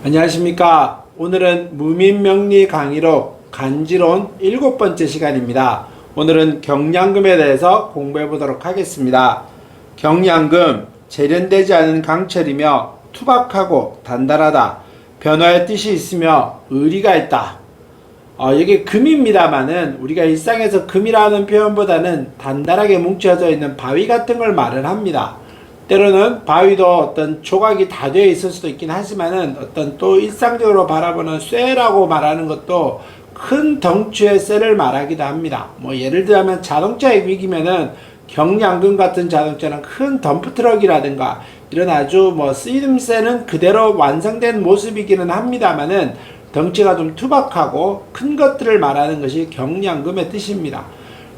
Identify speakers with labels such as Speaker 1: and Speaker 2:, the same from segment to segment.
Speaker 1: 안녕하십니까. 오늘은 무민명리 강의록 간지론 7번째 시간입니다. 오늘은 경량금에 대해서 공부해 보도록 하겠습니다. 경량금, 재련되지 않은 강철이며 투박하고 단단하다. 변화의 뜻이 있으며 의리가 있다. 여기 금입니다만은 우리가 일상에서 금이라는 표현보다는 단단하게 뭉쳐져 있는 바위 같은 걸 말을 합니다. 때로는 바위도 어떤 조각이 다 되어 있을 수도 있긴 하지만은 어떤 또 일상적으로 바라보는 쇠라고 말하는 것도 큰 덩치의 쇠를 말하기도 합니다. 예를 들면 자동차의 위기면은 경량금 같은 자동차는 큰 덤프트럭이라든가 이런 아주 쓰임새는 그대로 완성된 모습이기는 합니다만은 덩치가 좀 투박하고 큰 것들을 말하는 것이 경량금의 뜻입니다.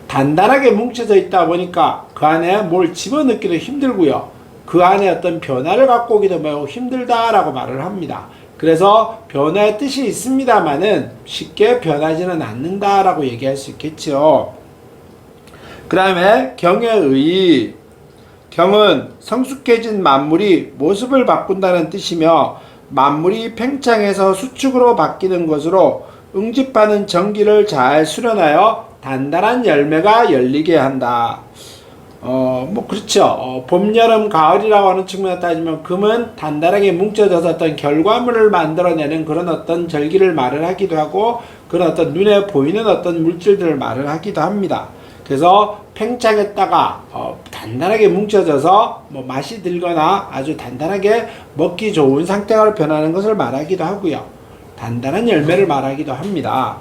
Speaker 1: 단단하게 뭉쳐져 있다 보니까 그 안에 뭘 집어넣기도 힘들고요. 그 안에 어떤 변화를 갖고 오기도 매우 힘들다라고 말을 합니다. 그래서 변화의 뜻이 있습니다만은 쉽게 변하지는 않는다라고 얘기할 수 있겠죠. 그 다음에 경의 의. 경은 성숙해진 만물이 모습을 바꾼다는 뜻이며 만물이 팽창해서 수축으로 바뀌는 것으로 응집하는 전기를 잘 수련하여 단단한 열매가 열리게 한다. 그렇죠. 봄, 여름, 가을이라고 하는 측면에 따지면 금은 단단하게 뭉쳐져서 어떤 결과물을 만들어내는 그런 어떤 절기를 말을 하기도 하고 그런 어떤 눈에 보이는 어떤 물질들을 말을 하기도 합니다. 그래서 팽창했다가 단단하게 뭉쳐져서 맛이 들거나 아주 단단하게 먹기 좋은 상태로 변하는 것을 말하기도 하고요. 단단한 열매를 말하기도 합니다.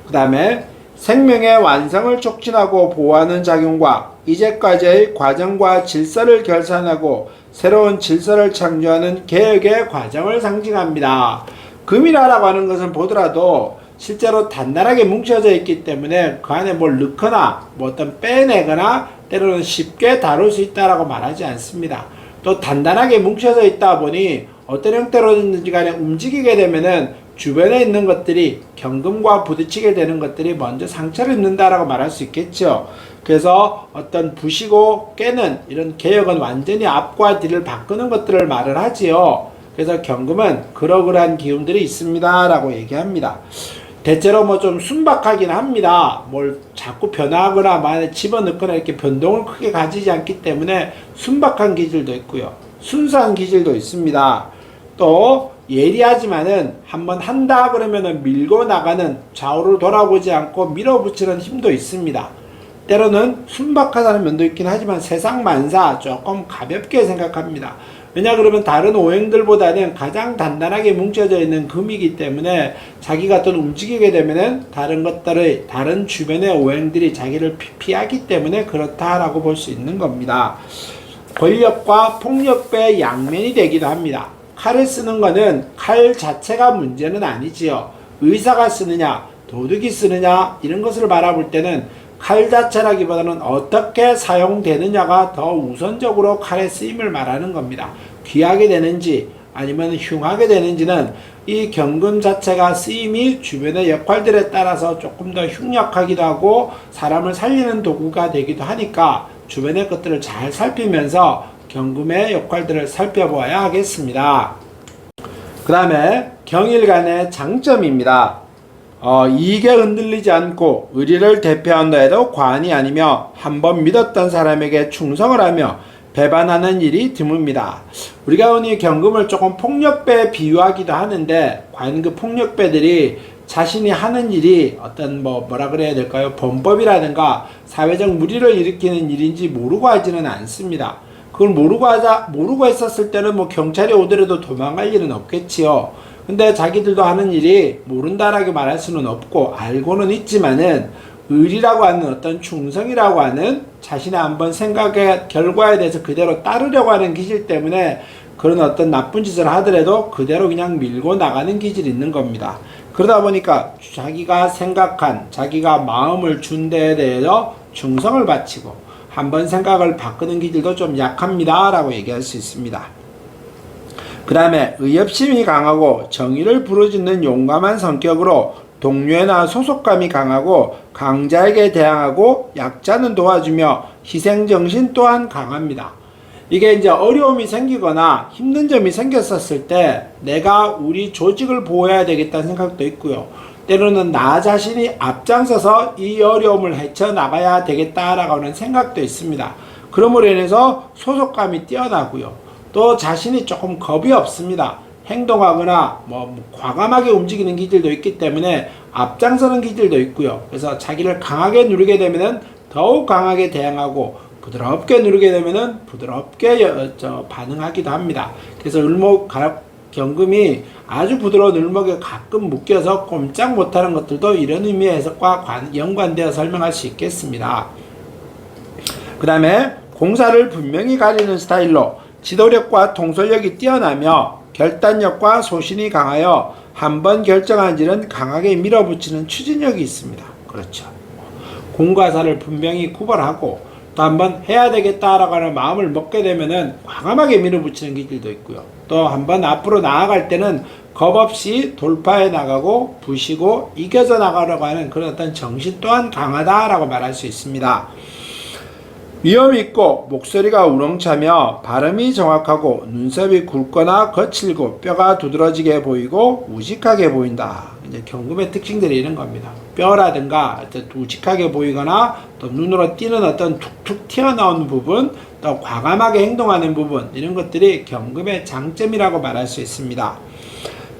Speaker 1: 그 다음에 생명의 완성을 촉진하고 보호하는 작용과 이제까지의 과정과 질서를 결산하고 새로운 질서를 창조하는 개혁의 과정을 상징합니다. 금이라고 하는 것은 보더라도 실제로 단단하게 뭉쳐져 있기 때문에 그 안에 뭘 넣거나 어떤 빼내거나 때로는 쉽게 다룰 수 있다라고 말하지 않습니다. 또 단단하게 뭉쳐져 있다 보니 어떤 형태로든지 간에 움직이게 되면은 주변에 있는 것들이 경금과 부딪히게 되는 것들이 먼저 상처를 입는다라고 말할 수 있겠죠. 그래서 어떤 부시고 깨는 이런 개혁은 완전히 앞과 뒤를 바꾸는 것들을 말을 하지요. 그래서 경금은 그러한 기운들이 있습니다 라고 얘기합니다. 대체로 좀 순박하긴 합니다. 뭘 자꾸 변화하거나 만에 집어넣거나 이렇게 변동을 크게 가지지 않기 때문에 순박한 기질도 있고요. 순수한 기질도 있습니다. 또 예리하지만은 한번 한다 그러면은 밀고 나가는 좌우를 돌아보지 않고 밀어붙이는 힘도 있습니다. 때로는 순박하다는 면도 있긴 하지만 세상 만사 조금 가볍게 생각합니다. 왜냐 그러면 다른 오행들보다는 가장 단단하게 뭉쳐져 있는 금이기 때문에 자기가 또 움직이게 되면은 다른 주변의 오행들이 자기를 피하기 때문에 그렇다라고 볼 수 있는 겁니다. 권력과 폭력배의 양면이 되기도 합니다. 칼을 쓰는 거는 칼 자체가 문제는 아니지요. 의사가 쓰느냐, 도둑이 쓰느냐 이런 것을 바라볼 때는 칼 자체라기보다는 어떻게 사용되느냐가 더 우선적으로 칼의 쓰임을 말하는 겁니다. 귀하게 되는지 아니면 흉하게 되는지는 이 경금 자체가 쓰임이 주변의 역할들에 따라서 조금 더 흉역하기도 하고 사람을 살리는 도구가 되기도 하니까 주변의 것들을 잘 살피면서 경금의 역할들을 살펴보아야 하겠습니다. 그 다음에 경일간의 장점입니다. 이익에 흔들리지 않고 의리를 대표한다 해도 과언이 아니며 한번 믿었던 사람에게 충성을 하며 배반하는 일이 드뭅니다. 우리가 흔히 경금을 조금 폭력배에 비유하기도 하는데 과연 그 폭력배들이 자신이 하는 일이 어떤 뭐라 그래야 될까요? 범법이라든가 사회적 무리를 일으키는 일인지 모르고 하지는 않습니다. 그걸 모르고 했었을 때는 경찰이 오더라도 도망갈 일은 없겠지요. 근데 자기들도 하는 일이 모른다라고 말할 수는 없고 알고는 있지만은 의리라고 하는 어떤 충성이라고 하는 자신의 한번 생각의 결과에 대해서 그대로 따르려고 하는 기질 때문에 그런 어떤 나쁜 짓을 하더라도 그대로 그냥 밀고 나가는 기질이 있는 겁니다. 그러다 보니까 자기가 생각한 자기가 마음을 준 데에 대해서 충성을 바치고 한번 생각을 바꾸는 기질도 좀 약합니다 라고 얘기할 수 있습니다. 그 다음에 의협심이 강하고 정의를 부르짖는 용감한 성격으로 동료나 소속감이 강하고 강자에게 대항하고 약자는 도와주며 희생정신 또한 강합니다. 이게 이제 어려움이 생기거나 힘든 점이 생겼었을 때 내가 우리 조직을 보호해야 되겠다는 생각도 있고요. 때로는 나 자신이 앞장서서 이 어려움을 헤쳐나가야 되겠다라고 하는 생각도 있습니다. 그러므로 인해서 소속감이 뛰어나고요. 또 자신이 조금 겁이 없습니다. 행동하거나 과감하게 움직이는 기질도 있기 때문에 앞장서는 기질도 있고요. 그래서 자기를 강하게 누르게 되면은 더욱 강하게 대응하고 부드럽게 누르게 되면은 부드럽게 반응하기도 합니다. 그래서 경금이 아주 부드러운 을목에 가끔 묶여서 꼼짝 못하는 것들도 이런 의미의 해석과 연관되어 설명할 수 있겠습니다. 그 다음에 공사를 분명히 가리는 스타일로 지도력과 통솔력이 뛰어나며 결단력과 소신이 강하여 한번 결정한 일은 강하게 밀어붙이는 추진력이 있습니다. 그렇죠. 공과 사를 분명히 구별하고 또 한번 해야 되겠다라고 하는 마음을 먹게 되면은 과감하게 밀어붙이는 기질도 있고요. 또 한번 앞으로 나아갈 때는 겁 없이 돌파해 나가고 부시고 이겨서 나가려고 하는 그런 어떤 정신 또한 강하다라고 말할 수 있습니다. 위험 있고 목소리가 우렁차며 발음이 정확하고 눈썹이 굵거나 거칠고 뼈가 두드러지게 보이고 우직하게 보인다. 이제 경금의 특징들이 이런 겁니다. 뼈라든가 우직하게 보이거나 또 눈으로 띄는 어떤 툭툭 튀어나온 부분, 또 과감하게 행동하는 부분, 이런 것들이 경금의 장점이라고 말할 수 있습니다.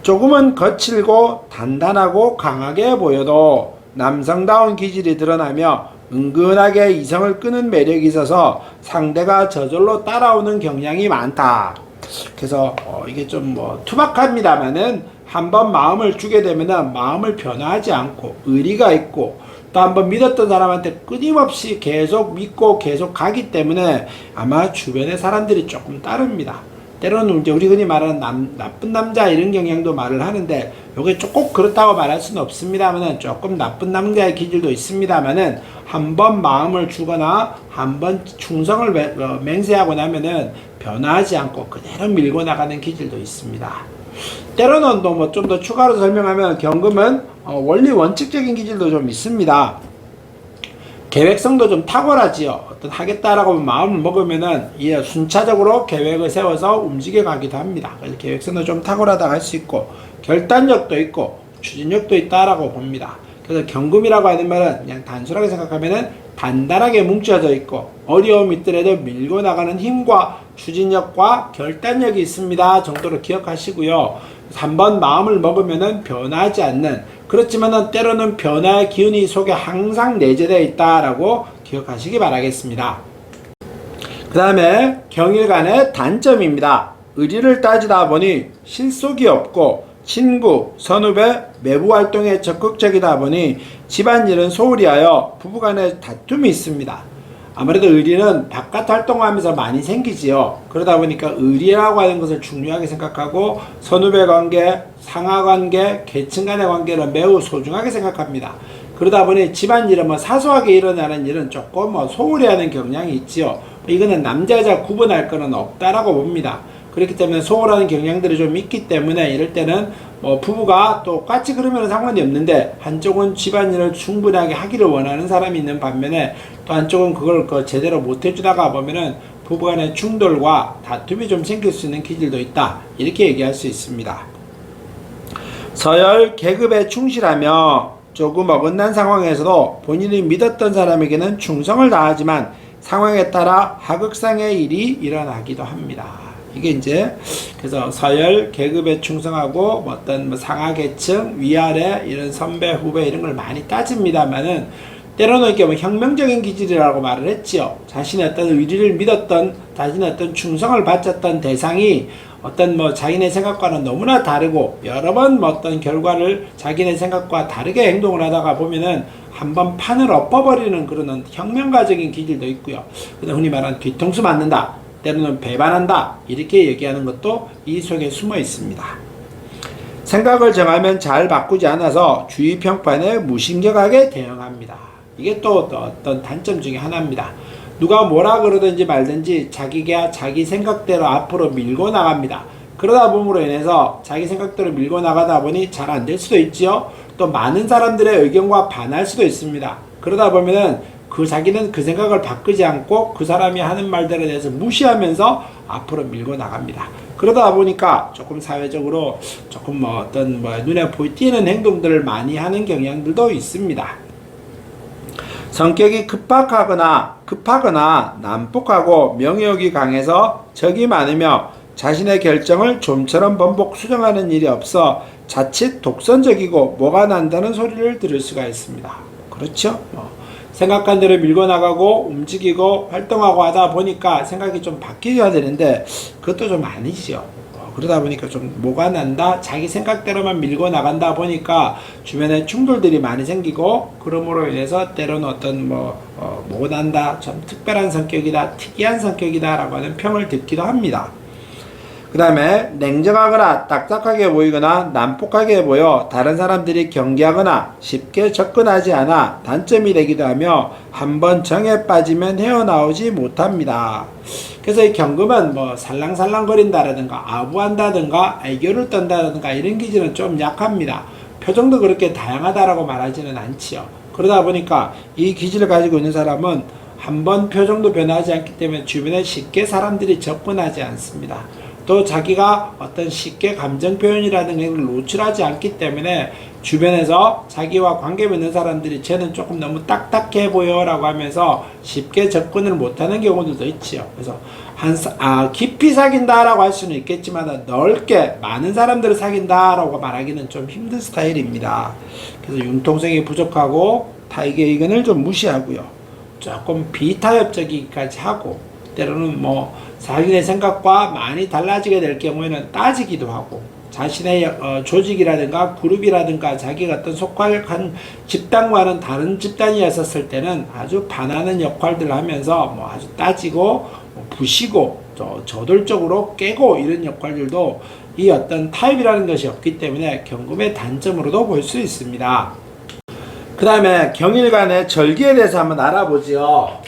Speaker 1: 조금은 거칠고 단단하고 강하게 보여도 남성다운 기질이 드러나며 은근하게 이성을 끄는 매력이 있어서 상대가 저절로 따라오는 경향이 많다. 그래서 이게 좀 투박합니다만은 한번 마음을 주게 되면은 마음을 변화하지 않고 의리가 있고 또 한번 믿었던 사람한테 끊임없이 계속 믿고 계속 가기 때문에 아마 주변의 사람들이 조금 따릅니다. 때로는 이제 우리 흔히 말하는 나쁜 남자 이런 경향도 말을 하는데 요게 꼭 그렇다고 말할 수는 없습니다만은 조금 나쁜 남자의 기질도 있습니다만은 한번 마음을 주거나 한번 충성을 맹세하고 나면은 변화하지 않고 그대로 밀고 나가는 기질도 있습니다. 때로는 또 좀 더 추가로 설명하면 경금은 원리 원칙적인 기질도 좀 있습니다. 계획성도 좀 탁월하지요. 어떤 하겠다라고 마음을 먹으면은 순차적으로 계획을 세워서 움직여 가기도 합니다. 그래서 계획성도 좀 탁월하다고 할 수 있고 결단력도 있고 추진력도 있다라고 봅니다. 그래서 경금이라고 하는 말은 그냥 단순하게 생각하면은 단단하게 뭉쳐져 있고 어려움이 있더라도 밀고 나가는 힘과 추진력과 결단력이 있습니다 정도로 기억하시고요. 한번 마음을 먹으면은 변하지 않는, 그렇지만은 때로는 변화의 기운이 속에 항상 내재되어 있다라고 기억하시기 바라겠습니다. 그 다음에 경일간의 단점입니다. 의리를 따지다 보니 실속이 없고 친구, 선후배, 외부 활동에 적극적이다 보니 집안일은 소홀히 하여 부부간에 다툼이 있습니다. 아무래도 의리는 바깥 활동하면서 많이 생기지요. 그러다 보니까 의리라고 하는 것을 중요하게 생각하고 선후배 관계, 상하 관계, 계층 간의 관계를 매우 소중하게 생각합니다. 그러다 보니 집안일은 사소하게 일어나는 일은 조금 소홀히 하는 경향이 있지요. 이거는 남자 여자 구분할 거는 없다라고 봅니다. 그렇기 때문에 소홀하는 경향들이 좀 있기 때문에 이럴 때는 부부가 똑같이 그러면 상관이 없는데 한쪽은 집안일을 충분하게 하기를 원하는 사람이 있는 반면에 또 한쪽은 그걸 제대로 못 해주다가 보면은 부부간의 충돌과 다툼이 좀 생길 수 있는 기질도 있다, 이렇게 얘기할 수 있습니다. 서열 계급에 충실하며 조금 어긋난 상황에서도 본인이 믿었던 사람에게는 충성을 다하지만 상황에 따라 하극상의 일이 일어나기도 합니다. 이게 이제 그래서 서열 계급에 충성하고 어떤 상하 계층 위아래 이런 선배 후배 이런 걸 많이 따집니다만은 때로는 이렇게 혁명적인 기질이라고 말을 했지요. 자신의 어떤 의리를 믿었던, 자신의 어떤 충성을 바쳤던 대상이 어떤 자기네 생각과는 너무나 다르고 여러 번 어떤 결과를 자기네 생각과 다르게 행동을 하다가 보면은 한번 판을 엎어버리는 그런 혁명가적인 기질도 있고요. 흔히 말하는 뒤통수 맞는다, 때로는 배반한다, 이렇게 얘기하는 것도 이 속에 숨어 있습니다. 생각을 정하면 잘 바꾸지 않아서 주위 평판에 무심격하게 대응합니다. 이게 또 어떤 단점 중에 하나입니다. 누가 뭐라 그러든지 말든지 자기가 자기 생각대로 앞으로 밀고 나갑니다. 그러다 보므로 인해서 자기 생각대로 밀고 나가다 보니 잘 안 될 수도 있지요. 또 많은 사람들의 의견과 반할 수도 있습니다. 그러다 보면은 그 자기는 그 생각을 바꾸지 않고 그 사람이 하는 말들에 대해서 무시하면서 앞으로 밀고 나갑니다. 그러다 보니까 조금 사회적으로 조금 뭐 어떤 뭐 눈에 띄는 행동들을 많이 하는 경향들도 있습니다. 성격이 급하거나 난폭하고 명욕이 강해서 적이 많으며 자신의 결정을 좀처럼 번복 수정하는 일이 없어 자칫 독선적이고 뭐가 난다는 소리를 들을 수가 있습니다. 그렇죠? 생각한 대로 밀고 나가고 움직이고 활동하고 하다 보니까 생각이 좀 바뀌어야 되는데 그것도 좀 아니죠. 그러다 보니까 좀 뭐가 난다, 자기 생각대로만 밀고 나간다 보니까 주변에 충돌들이 많이 생기고, 그러므로 인해서 때로는 어떤 뭐 난다, 좀 특별한 성격이다, 특이한 성격이다 라고 하는 평을 듣기도 합니다. 그 다음에 냉정하거나 딱딱하게 보이거나 난폭하게 보여 다른 사람들이 경계하거나 쉽게 접근하지 않아 단점이 되기도 하며 한번 정에 빠지면 헤어나오지 못합니다. 그래서 이 경금은 뭐 살랑살랑거린다라든가 아부한다든가 애교를 떤다든가 이런 기질은 좀 약합니다. 표정도 그렇게 다양하다라고 말하지는 않지요. 그러다 보니까 이 기질을 가지고 있는 사람은 한번 표정도 변하지 않기 때문에 주변에 쉽게 사람들이 접근하지 않습니다. 또 자기가 어떤 쉽게 감정 표현이라든가 이걸 노출하지 않기 때문에 주변에서 자기와 관계 맺는 사람들이 쟤는 조금 너무 딱딱해 보여 라고 하면서 쉽게 접근을 못하는 경우들도 있지요. 그래서 깊이 사귄다 라고 할 수는 있겠지만 넓게 많은 사람들을 사귄다 라고 말하기는 좀 힘든 스타일입니다. 그래서 융통성이 부족하고 타인의 의견을 좀 무시하고요, 조금 비타협적이기까지 하고, 때로는 뭐 자기의 생각과 많이 달라지게 될 경우에는 따지기도 하고, 자신의 조직이라든가 그룹이라든가 자기가 어떤 속한 집단과는 다른 집단이었을 때는 아주 반하는 역할들을 하면서 뭐 아주 따지고 부시고 저돌적으로 깨고 이런 역할들도 이 어떤 타입이라는 것이 없기 때문에 경금의 단점으로도 볼 수 있습니다. 그 다음에 경일간의 절기에 대해서 한번 알아보죠.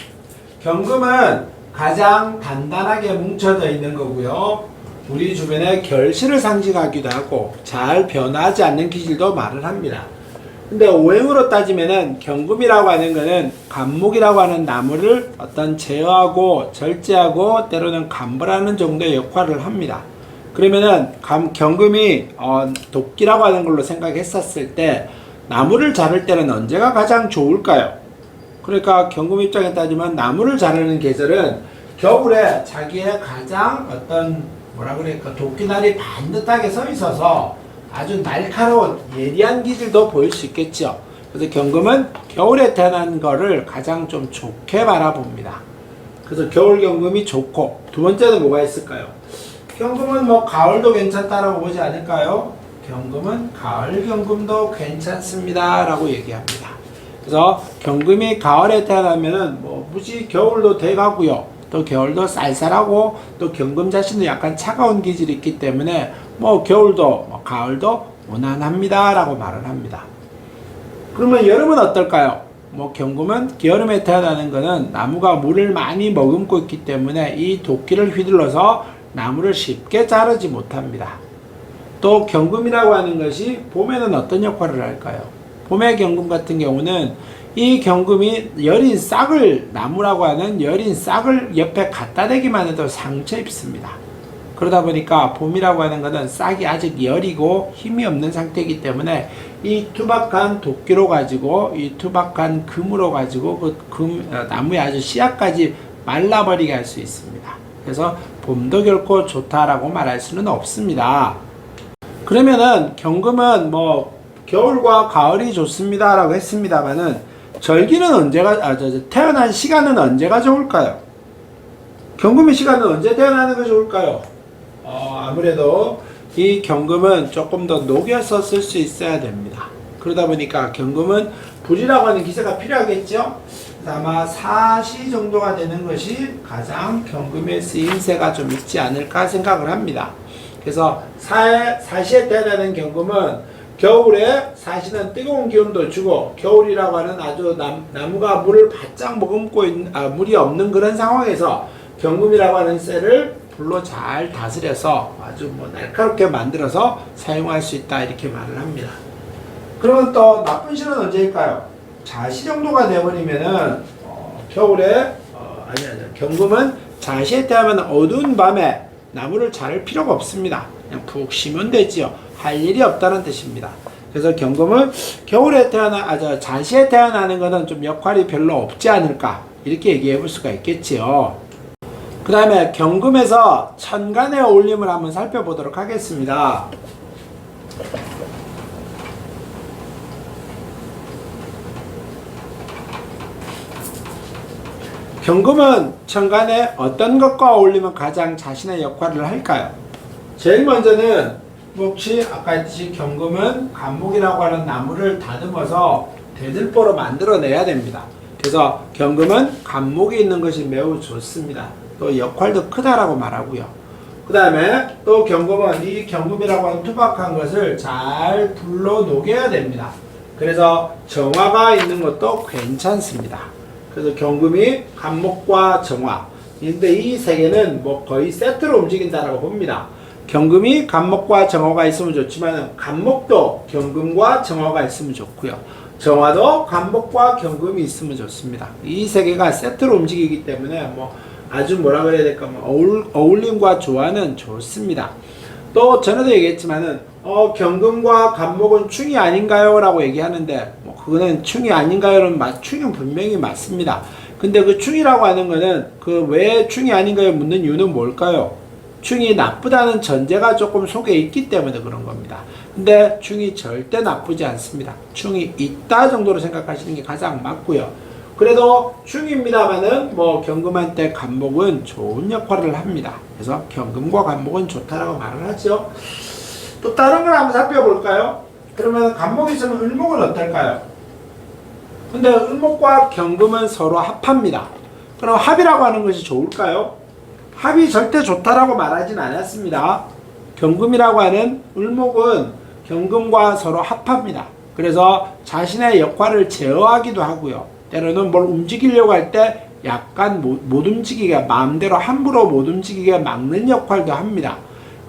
Speaker 1: 경금은 가장 단단하게 뭉쳐져 있는 거고요, 우리 주변에 결실을 상징하기도 하고 잘 변하지 않는 기질도 말을 합니다. 근데 오행으로 따지면은 경금이라고 하는 거는 간목이라고 하는 나무를 어떤 제어하고 절제하고 때로는 감벌하는 정도의 역할을 합니다. 그러면은 경금이 도끼라고 하는 걸로 생각했었을 때 나무를 자를 때는 언제가 가장 좋을까요? 그러니까 경금 입장에 따지면 나무를 자르는 계절은 겨울에 자기의 가장 어떤 도끼날이 반듯하게 서 있어서 아주 날카로운 예리한 기질도 보일 수 있겠죠. 그래서 경금은 겨울에 태어난 거를 가장 좀 좋게 바라봅니다. 그래서 겨울 경금이 좋고, 두 번째는 뭐가 있을까요? 경금은 뭐 가을도 괜찮다라고 보지 않을까요? 경금은 가을 경금도 괜찮습니다 라고 얘기합니다. 그래서 경금이 가을에 태어나면은 뭐 무지 겨울도 돼가고요, 또 겨울도 쌀쌀하고 또 경금 자신도 약간 차가운 기질이 있기 때문에 뭐 겨울도 가을도 무난합니다 라고 말을 합니다. 그러면 여름은 어떨까요? 뭐 경금은 여름에 태어나는 것은 나무가 물을 많이 머금고 있기 때문에 이 도끼를 휘둘러서 나무를 쉽게 자르지 못합니다. 또 경금이라고 하는 것이 봄에는 어떤 역할을 할까요? 봄의 경금 같은 경우는 이 경금이 여린 싹을, 나무라고 하는 여린 싹을 옆에 갖다 대기만 해도 상처 입습니다. 그러다 보니까 봄이라고 하는 것은 싹이 아직 여리고 힘이 없는 상태이기 때문에 이 투박한 도끼로 가지고, 이 투박한 금으로 가지고 그 나무의 아주 씨앗까지 말라버리게 할 수 있습니다. 그래서 봄도 결코 좋다라고 말할 수는 없습니다. 그러면은 경금은 뭐 겨울과 가을이 좋습니다 라고 했습니다만은 절기는 언제가, 태어난 시간은 언제가 좋을까요? 경금의 시간은 언제 태어나는 것이 좋을까요? 아무래도 이 경금은 조금 더 녹여서 쓸 수 있어야 됩니다. 그러다 보니까 경금은 불이라고 하는 기세가 필요하겠죠? 아마 사시 정도가 되는 것이 가장 경금의 쓰임새가 좀 있지 않을까 생각을 합니다. 그래서 사시에 태어나는 경금은 겨울에 사시는 뜨거운 기운도 주고, 겨울이라고 하는 아주 나무가 물을 바짝 머금고 있는, 물이 없는 그런 상황에서 경금이라고 하는 쇠를 불로 잘 다스려서 아주 날카롭게 만들어서 사용할 수 있다 이렇게 말을 합니다. 그러면 또 나쁜 시는 언제일까요? 자시 정도가 되어버리면은 겨울에 경금은 자시에 태어나면 어두운 밤에 나무를 자를 필요가 없습니다. 그냥 푹 쉬면 되지요. 할 일이 없다는 뜻입니다. 그래서 경금은 겨울에 자시에 태어나는 것은 좀 역할이 별로 없지 않을까 이렇게 얘기해 볼 수가 있겠지요. 그 다음에 경금에서 천간의 어울림을 한번 살펴보도록 하겠습니다. 경금은 천간에 어떤 것과 어울리면 가장 자신의 역할을 할까요? 제일 먼저는 혹시 아까 했듯이 경금은 간목이라고 하는 나무를 다듬어서 대들보로 만들어내야 됩니다. 그래서 경금은 간목이 있는 것이 매우 좋습니다. 또 역할도 크다라고 말하고요. 그 다음에 또 경금은 이 경금이라고 하는 투박한 것을 잘 불러 녹여야 됩니다. 그래서 정화가 있는 것도 괜찮습니다. 그래서 경금이 간목과 정화. 근데 이 세 개는 뭐 거의 세트로 움직인다라고 봅니다. 경금이 간목과 정화가 있으면 좋지만 간목도 경금과 정화가 있으면 좋고요. 정화도 간목과 경금이 있으면 좋습니다. 이 세 개가 세트로 움직이기 때문에 뭐 아주 뭐라 그래야 될까 어울림과 조화는 좋습니다. 또 전에도 얘기했지만은 경금과 간목은 충이 아닌가요? 라고 얘기하는데 뭐 그거는 충이 아닌가요는 충은 분명히 맞습니다. 근데 그 충이라고 하는 거는 그 왜 충이 아닌가요? 묻는 이유는 뭘까요? 충이 나쁘다는 전제가 조금 속에 있기 때문에 그런 겁니다. 근데 충이 절대 나쁘지 않습니다. 충이 있다 정도로 생각하시는 게 가장 맞고요. 그래도 충입니다만은 뭐 경금한테 간목은 좋은 역할을 합니다. 그래서 경금과 간목은 좋다라고 말을 하죠. 또 다른 걸 한번 살펴볼까요? 그러면 간목이 있으면 을목은 어떨까요? 근데 을목과 경금은 서로 합합니다. 그럼 합이라고 하는 것이 좋을까요? 합이 절대 좋다라고 말하진 않았습니다. 경금이라고 하는 을목은 경금과 서로 합합니다. 그래서 자신의 역할을 제어하기도 하고요. 때로는 뭘 움직이려고 할 때 약간 못 움직이게 마음대로 함부로 못 움직이게 막는 역할도 합니다.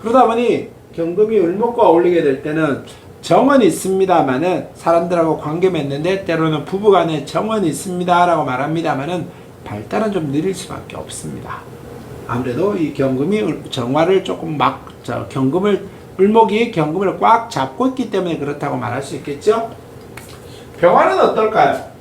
Speaker 1: 그러다 보니 경금이 을목과 어울리게 될 때는 정은 있습니다만은 사람들하고 관계 맺는데 때로는 부부간에 정은 있습니다라고 말합니다만은 발달은 좀 느릴 수밖에 없습니다. 아무래도 이 경금이 정화를 조금 을목이 경금을 꽉 잡고 있기 때문에 그렇다고 말할 수 있겠죠. 병화는 어떨까요?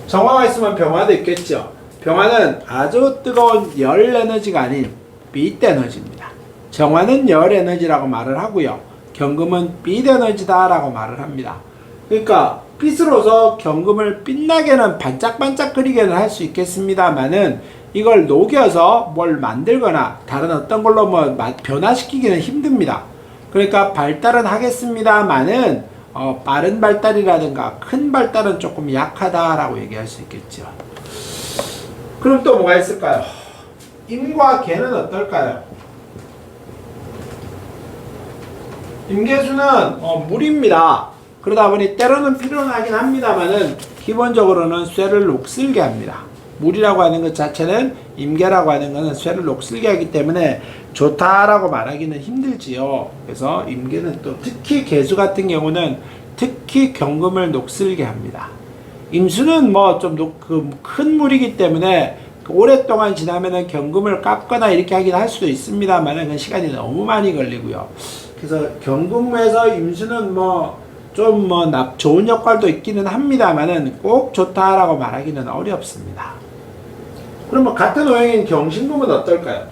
Speaker 1: 정화가 있으면 병화도 있겠죠. 병화는 아주 뜨거운 열 에너지가 아닌 빛 에너지입니다. 정화는 열 에너지라고 말을 하고요. 경금은 빛 에너지다라고 말을 합니다. 그러니까 빛으로서 경금을 빛나게는 반짝반짝거리게는 할 수 있겠습니다만은 이걸 녹여서 뭘 만들거나 다른 어떤 걸로 뭐 변화시키기는 힘듭니다. 그러니까 발달은 하겠습니다만은 빠른 발달이라든가 큰 발달은 조금 약하다라고 얘기할 수 있겠죠. 그럼 또 뭐가 있을까요? 임과 개는 어떨까요? 임계수는 물입니다. 그러다 보니 때로는 필요하긴 합니다만은 기본적으로는 쇠를 녹슬게 합니다. 물이라고 하는 것 자체는 임계라고 하는 것은 쇠를 녹슬게 하기 때문에 좋다라고 말하기는 힘들지요. 그래서 임계는 또 특히 계수 같은 경우는 특히 경금을 녹슬게 합니다. 임수는 뭐 좀 큰 물이기 때문에 오랫동안 지나면은 경금을 깎거나 이렇게 하긴 할 수도 있습니다만 그 시간이 너무 많이 걸리고요. 그래서 경금에서 임수는 좋은 역할도 있기는 합니다만은 꼭 좋다라고 말하기는 어렵습니다. 그러면 같은 오행인 경신금은 어떨까요?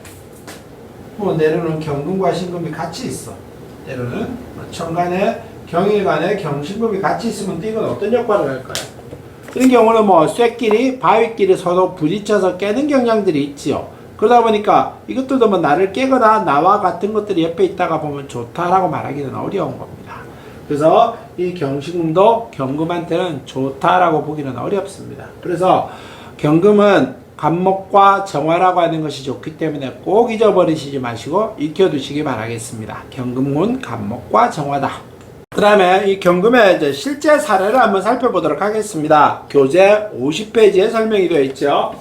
Speaker 1: 때로는 경금과 신금이 같이 있어. 때로는 천간에 경일간에 경신금이 같이 있으면 또 이건 어떤 역할을 할까요? 이런 경우는 쇠끼리 바위끼리 서로 부딪혀서 깨는 경향들이 있지요. 그러다 보니까 이것들도 나를 깨거나 나와 같은 것들이 옆에 있다가 보면 좋다라고 말하기는 어려운 겁니다. 그래서 이 경신금도 경금한테는 좋다라고 보기는 어렵습니다. 그래서 경금은 간목과 정화라고 하는 것이 좋기 때문에 꼭 잊어버리시지 마시고 익혀두시기 바라겠습니다. 경금은 간목과 정화다. 그 다음에 이 경금의 이제 실제 사례를 한번 살펴보도록 하겠습니다. 교재 50페이지에 설명이 되어 있죠.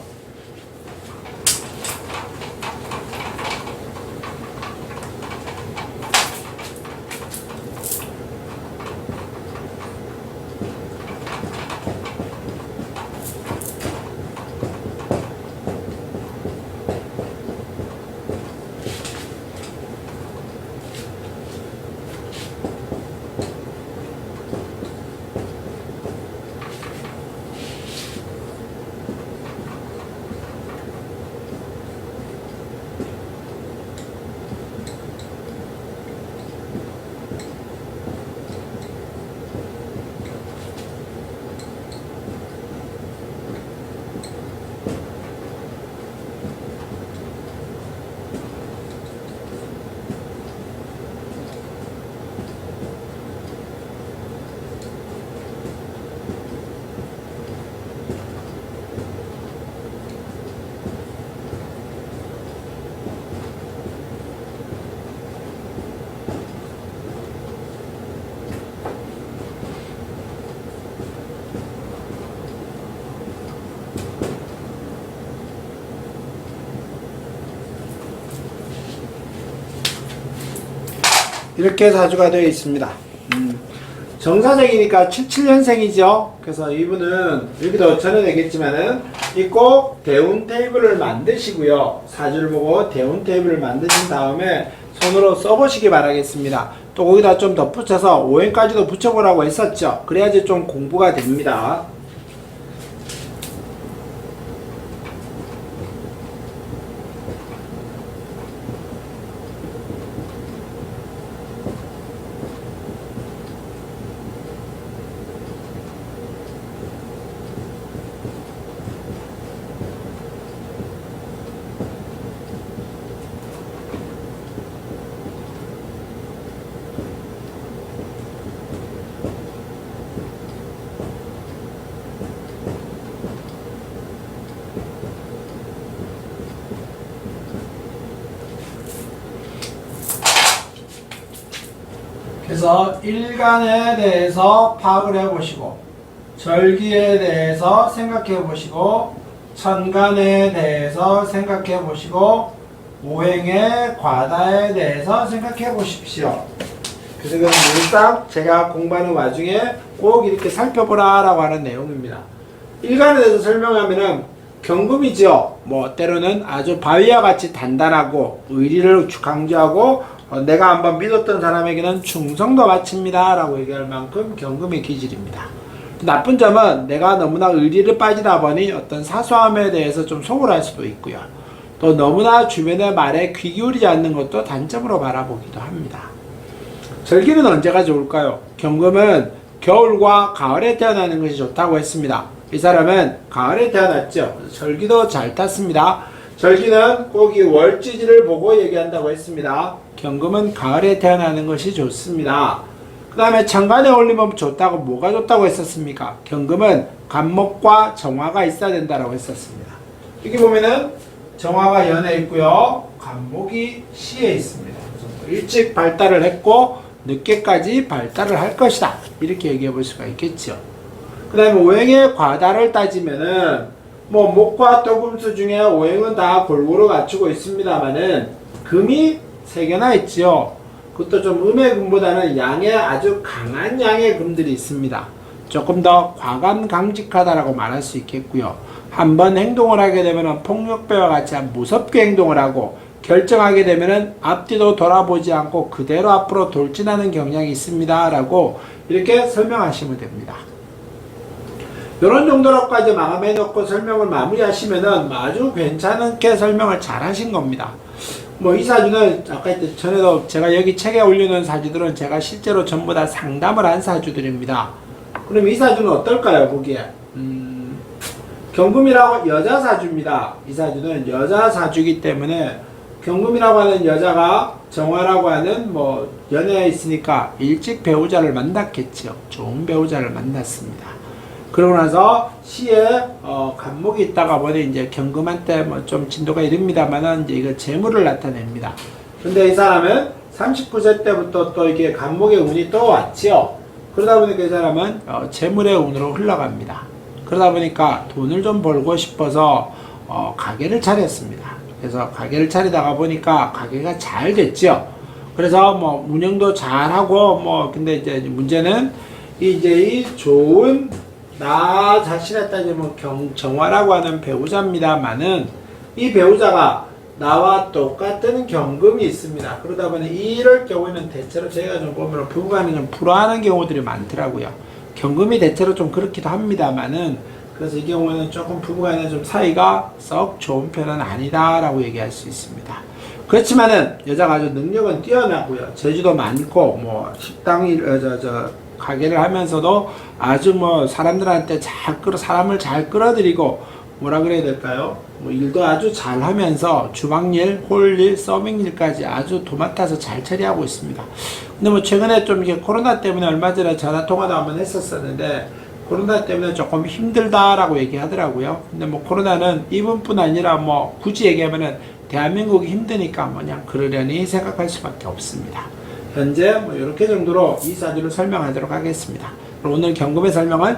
Speaker 1: 이렇게 사주가 되어 있습니다. 정사적이니까 77년생이죠. 그래서 이분은 여기도 전에 얘기했지만은 이 꼭 대운 테이블을 만드시고요. 사주를 보고 대운 테이블을 만드신 다음에 손으로 써보시기 바라겠습니다. 또 거기다 좀 덧붙여서 오행까지도 붙여보라고 했었죠. 그래야지 좀 공부가 됩니다. 그래서 일간에 대해서 파악을 해보시고 절기에 대해서 생각해 보시고 천간에 대해서 생각해 보시고 오행의 과다에 대해서 생각해 보십시오. 그래서 이건 늘상 제가 공부하는 와중에 꼭 이렇게 살펴보라 라고 하는 내용입니다. 일간에 대해서 설명하면은 경금이죠. 뭐 때로는 아주 바위와 같이 단단하고 의리를 강조하고 내가 한번 믿었던 사람에게는 충성도 바칩니다 라고 얘기할 만큼 경금의 기질입니다. 나쁜 점은 내가 너무나 의리를 빠지다 보니 어떤 사소함에 대해서 좀 소홀할 수도 있고요. 또 너무나 주변의 말에 귀 기울이지 않는 것도 단점으로 바라보기도 합니다. 절기는 언제가 좋을까요? 경금은 겨울과 가을에 태어나는 것이 좋다고 했습니다. 이 사람은 가을에 태어났죠. 절기도 잘 탔습니다. 절기는 꼭 이 월지지를 보고 얘기한다고 했습니다. 경금은 가을에 태어나는 것이 좋습니다. 그 다음에 천간에 올리면 좋다고 뭐가 좋다고 했었습니까? 경금은 간목과 정화가 있어야 된다고 했었습니다. 여기 보면은 정화가 연에 있고요. 간목이 시에 있습니다. 일찍 발달을 했고 늦게까지 발달을 할 것이다. 이렇게 얘기해 볼 수가 있겠죠. 그 다음에 오행의 과다를 따지면은 뭐 목과 토금수 중에 오행은 다 골고루 갖추고 있습니다만은 금이 3개나 있죠. 그것도 좀 음의 금보다는 양의 아주 강한 양의 금들이 있습니다. 조금 더 과감강직하다라고 말할 수 있겠고요. 한번 행동을 하게 되면 폭력배와 같이 무섭게 행동을 하고 결정하게 되면 앞뒤도 돌아보지 않고 그대로 앞으로 돌진하는 경향이 있습니다 라고 이렇게 설명하시면 됩니다. 이런 정도로까지 마감해 놓고 설명을 마무리하시면은 아주 괜찮게 설명을 잘 하신 겁니다. 뭐 이 사주는 아까 전에도 제가 여기 책에 올려놓은 사주들은 제가 실제로 전부 다 상담을 한 사주들입니다. 그럼 이 사주는 어떨까요, 보기에? 경금이라고 여자 사주입니다. 이 사주는 여자 사주이기 때문에 경금이라고 하는 여자가 정화라고 하는 뭐 연애에 있으니까 일찍 배우자를 만났겠죠. 좋은 배우자를 만났습니다. 그러고 나서 시에 간목이 있다가 보니 이제 경금한테 뭐 좀 진도가 이릅니다만은 이제 이거 재물을 나타냅니다. 근데 이 사람은 39세 때부터 또 이게 간목의 운이 또 왔지요. 그러다 보니까 이 사람은 재물의 운으로 흘러갑니다. 그러다 보니까 돈을 좀 벌고 싶어서 가게를 차렸습니다. 그래서 가게를 차리다가 보니까 가게가 잘 됐죠. 그래서 뭐 운영도 잘하고 뭐 근데 이제 문제는 이 좋은 나 자신에 따지면 정화라고 하는 배우자입니다만은 이 배우자가 나와 똑같은 경금이 있습니다. 그러다 보니 이럴 경우에는 대체로 저희가 좀 보면 부부간에 좀 불화하는 경우들이 많더라고요. 경금이 대체로 좀 그렇기도 합니다만은 그래서 이 경우에는 조금 부부간에 좀 사이가 썩 좋은 편은 아니다라고 얘기할 수 있습니다. 그렇지만은 여자가 아주 능력은 뛰어나고요. 재주도 많고 뭐 식당이 가게를 하면서도 아주 뭐 사람들한테 사람을 잘 끌어들이고 뭐라 그래야 될까요? 뭐 일도 아주 잘 하면서 주방일, 홀일, 서빙일까지 아주 도맡아서 잘 처리하고 있습니다. 근데 뭐 최근에 좀 이게 코로나 때문에 얼마 전에 전화 통화도 한번 했었었는데 코로나 때문에 조금 힘들다라고 얘기하더라고요. 근데 뭐 코로나는 이분뿐 아니라 뭐 굳이 얘기하면은 대한민국이 힘드니까 그냥 그러려니 생각할 수밖에 없습니다. 현재 뭐 이렇게 정도로 이 사주를 설명하도록 하겠습니다. 오늘 경금의 설명은